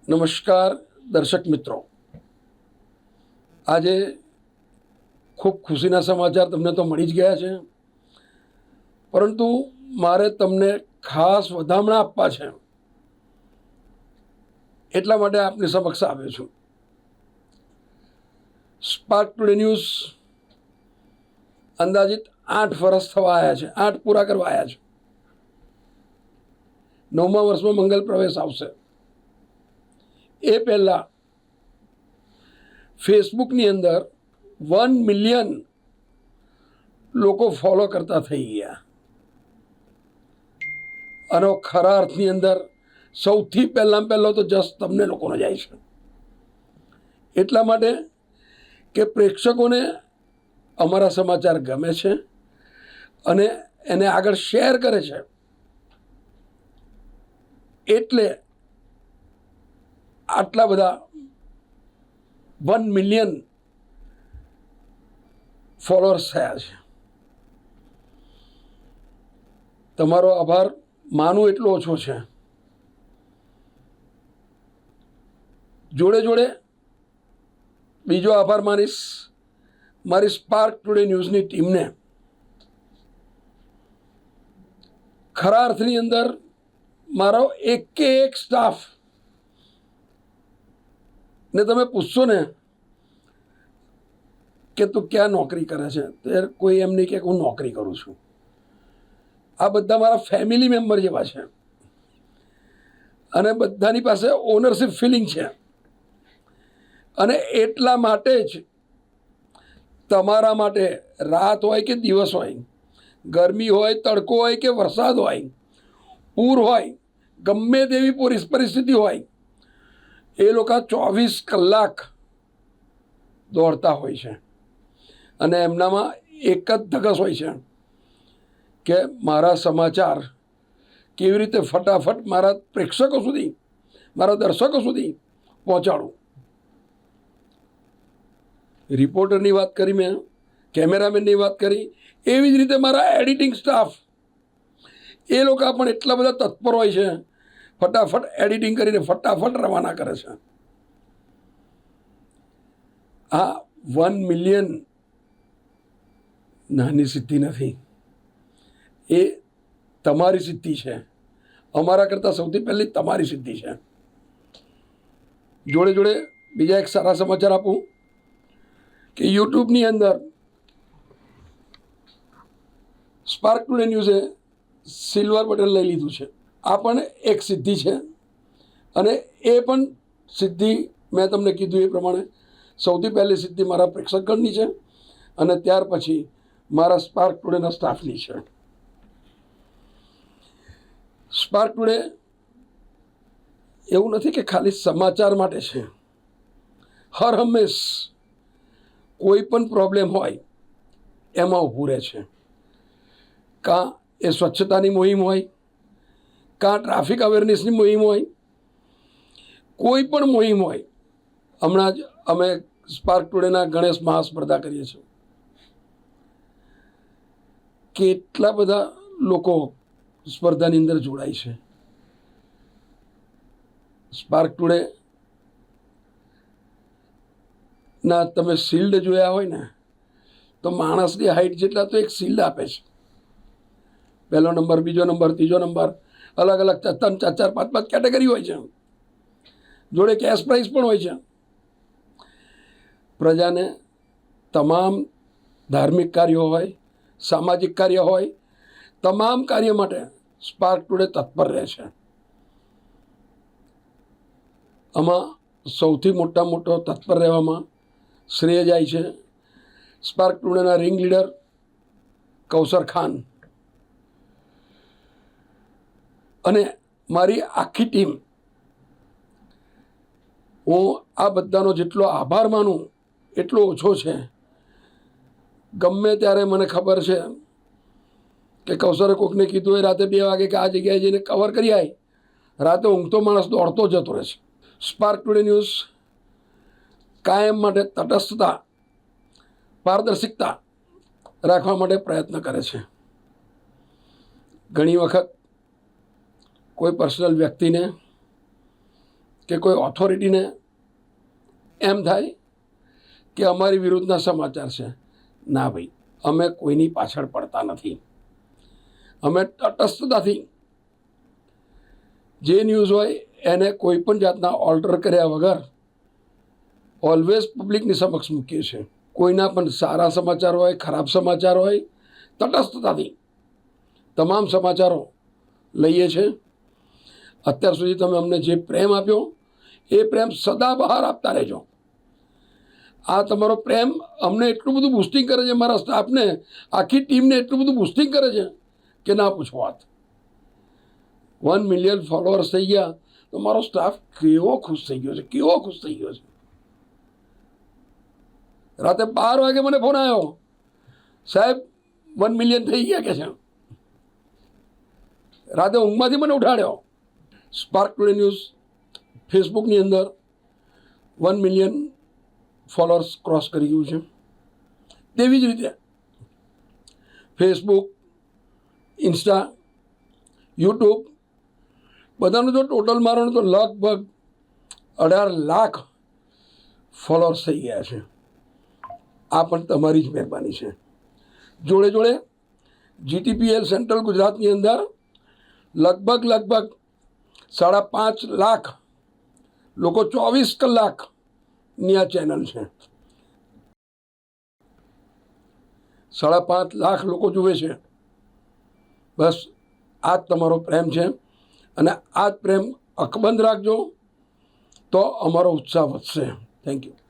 નમસ્કાર દર્શક મિત્રો, આજે ખૂબ ખુશીના સમાચાર તમને તો મળી જ ગયા છે, પરંતુ મારે તમને ખાસ વધામણા આપવા છે, એટલા માટે આપની સમક્ષ આવ્યો છું. સ્પાર્ક ટુડે ન્યૂઝ અંદાજિત 8 વર્ષ થવા આવ્યા છે, 8 પૂરા કરવા આવ્યા છે. 9મા વર્ષમાં મંગલ પ્રવેશ આવશે. એ પહેલાં ફેસબુકની અંદર 1 મિલિયન લોકો ફોલો કરતા થઈ ગયા. અને ખરા અર્થની અંદર સૌથી પહેલાં તો જસ તમને લોકોનો જાય છે, એટલા માટે કે પ્રેક્ષકોને અમારા સમાચાર ગમે છે અને એને આગળ શેર કરે છે. એટલે આટલા બધા 1 મિલિયન ફોલોઅર્સ થયા છે. તમારો આભાર માનું એટલો ઓછો છે. જોડે જોડે બીજો આભાર માનીશ મારી સ્પાર્ક ટુડે ન્યૂઝની ટીમને. ખરા અર્થની અંદર મારો એક સ્ટાફ ને તમે પૂછશો ને કે તું ક્યાં નોકરી કરે છે, ત્યારે કોઈ એમ નહીં કે હું નોકરી કરું છું. આ બધા મારા ફેમિલી મેમ્બર જેવા છે અને બધાની પાસે ઓનરશિપ ફિલિંગ છે. અને એટલા માટે જ તમારા માટે રાત હોય કે દિવસ હોય, ગરમી હોય, તડકો હોય કે વરસાદ હોય, પૂર હોય, ગમે તેવી પરિસ્થિતિ હોય, એ લોકો 24 કલાક દોડતા હોય છે. અને એમનામાં એક જ ધગશ હોય છે કે મારા સમાચાર કેવી રીતે ફટાફટ મારા પ્રેક્ષકો સુધી, મારા દર્શકો સુધી પહોંચાડું. રિપોર્ટરની વાત કરી, મેં કેમેરામેનની વાત કરી, એવી જ રીતે મારા એડિટિંગ સ્ટાફ, એ લોકો પણ એટલા બધા તત્પર હોય છે, ફટાફટ એડિટિંગ કરીને ફટાફટ રવાના કરે છે. આ 1 મિલિયન નાની સિદ્ધિ નથી, એ તમારી સિદ્ધિ છે. અમારા કરતાં સૌથી પહેલી તમારી સિદ્ધિ છે. જોડે જોડે બીજા એક સારા સમાચાર આપું કે યુટ્યુબની અંદર સ્પાર્ક ટુડે ન્યૂઝે સિલ્વર બટન લઈ લીધું છે. આ પણ એક સિદ્ધિ છે. અને એ પણ સિદ્ધિ મેં તમને કીધું એ પ્રમાણે સૌથી પહેલી સિદ્ધિ મારા પ્રેક્ષકગણની છે અને ત્યાર પછી મારા સ્પાર્ક ટુડેના સ્ટાફની છે. સ્પાર્ક ટુડે એવું નથી કે ખાલી સમાચાર માટે છે. હર હંમેશ કોઈ પણ પ્રોબ્લેમ હોય એમાં ઊભું રહે છે. કાં એ સ્વચ્છતાની મુહિમ હોય, કાં ટ્રાફિક અવેરનેસની મુહિમ હોય, કોઈ પણ મુહિમ હોય. હમણાં જ અમે સ્પાર્ક ટુડેના ગણેશ મહાસ્પર્ધા કરીએ છીએ. કેટલા બધા લોકો સ્પર્ધાની અંદર જોડાય છે. સ્પાર્ક ટુડે ના તમે શિલ્ડ જોયા હોય ને, તો માણસની હાઈટ જેટલા તો એક શિલ્ડ આપે છે. 1લો નંબર, 2જો નંબર, 3જો નંબર, અલગ અલગ 3, 4, 5 કેટેગરી હોય છે. જોડે કેશ પ્રાઇઝ પણ હોય છે. પ્રજાને તમામ ધાર્મિક કાર્યો હોય, સામાજિક કાર્ય હોય, તમામ કાર્ય માટે સ્પાર્ક ટુડે તત્પર રહે છે. આમાં સૌથી મોટો તત્પર રહેવામાં શ્રેય જાય છે સ્પાર્ક ટુડેના રિંગ લીડર કૌસર ખાન અને મારી આખી ટીમ. હું આ બધાનો જેટલો આભાર માનું એટલો ઓછો છે. ગમે ત્યારે મને ખબર છે કે કૌશરે કોકને કીધું હોય રાતે 2 વાગે કે આ જગ્યાએ જઈને કવર કરી આય, રાતે ઊંઘતો માણસ દોડતો જતો રહે છે. સ્પાર્ક ટુડે ન્યૂઝ કાયમ માટે તટસ્થતા, પારદર્શિકતા રાખવા માટે પ્રયત્ન કરે છે. ઘણી વખત કોઈ પર્સનલ વ્યક્તિને કે કોઈ ઓથોરિટીને એમ થાય કે અમારી વિરુદ્ધના સમાચાર છે. ના ભાઈ, અમે કોઈની પાછળ પડતા નથી. અમે તટસ્થતાથી જે ન્યૂઝ હોય એને કોઈ પણ જાતના ઓલ્ટર કર્યા વગર ઓલવેઝ પબ્લિકની સમક્ષ મૂકીએ છીએ. કોઈના પણ સારા સમાચાર હોય, ખરાબ સમાચાર હોય, તટસ્થતાથી તમામ સમાચારો લઈએ છીએ. અત્યાર સુધી તમે અમને જે પ્રેમ આપ્યો એ પ્રેમ સદાબહાર આપતા રહેજો. આ તમારો પ્રેમ અમને એટલું બધું બુસ્ટિંગ કરે છે, મારા સ્ટાફને, આખી ટીમને એટલું બધું બુસ્ટિંગ કરે છે કે ના પૂછો વાત. 1 મિલિયન ફોલોઅર્સ થઈ ગયા તો મારો સ્ટાફ કેવો ખુશ થઈ ગયો છે, કેવો ખુશ થઈ ગયો છે. રાતે 12 વાગે મને ફોન આવ્યો, સાહેબ 1 મિલિયન થઈ ગયા કે છે. રાતે ઊંઘમાંથી મને ઉઠાડ્યો. સ્પાર્ક ટુડે ન્યૂઝ ફેસબુકની અંદર 1 મિલિયન ફોલોઅર્સ ક્રોસ કરી ગયું છે. તેવી જ રીતે ફેસબુક, ઇન્સ્ટા, યુટ્યુબ બધાનું જો ટોટલ મારો તો લગભગ 18 લાખ ફોલોઅર્સ થઈ ગયા છે. આ પણ તમારી જ મહેરબાની છે. જોડે જોડે GTPL સેન્ટ્રલ ગુજરાતની અંદર લગભગ 5.5 લાખ લોકો 24 કલાકની આ ચેનલ છે. 5.5 લાખ લોકો જુએ છે. બસ આ જ તમારો પ્રેમ છે અને આ જ પ્રેમ અકબંધ રાખજો તો અમારો ઉત્સાહ વધશે. Thank you.